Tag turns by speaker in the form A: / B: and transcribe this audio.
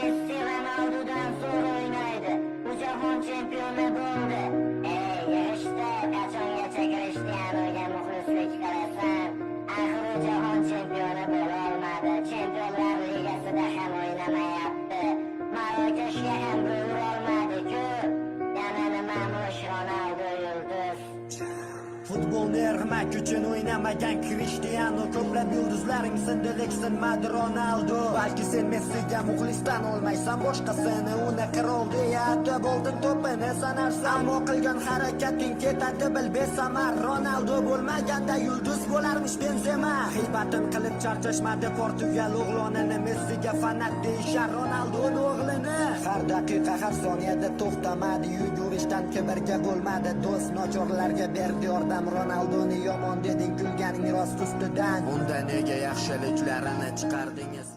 A: Messi Ronaldo'dan zo'r o'ynaydi. Bu jahon chempioni bo'ldi. Yig'ishda qachongacha Krishtianuga muxlislik qilasan? Axir u jahon chempioni bo'la olmadi. Chempionlar ligasida ham o'ynamayapti. Marokashga ham bo'la olmadi-ku. Yana nimamush Ronaldo yulduz?
B: Futbolni ermak uchun o'ynamagan Krishtianu, ko'plab yulduzlaring sindi lekin Ronaldo. Balki sen Messiga muxlisdan olmaysan, boshqasini uni qirol deya atab oltin to'pini sanarsan. Ammo qilgan harakating ketadi bil besamar. Ronaldo bo'lmaganda yulduz bo'larmish Benzema. G'iybatin qilib charchashmadi Portugal o'g'lonini, Messiga fanat deyishar Ronaldoning o'g'lini. Har daqiqa har soniyada to'xtamadi, yugurishdan kibrga bo'lmadi do'st, nochorlarga berdi yordam. Ronaldoni yomon deding, kulganing rost ustidan. Unda nega yaxshiliklarini chiqardingiz?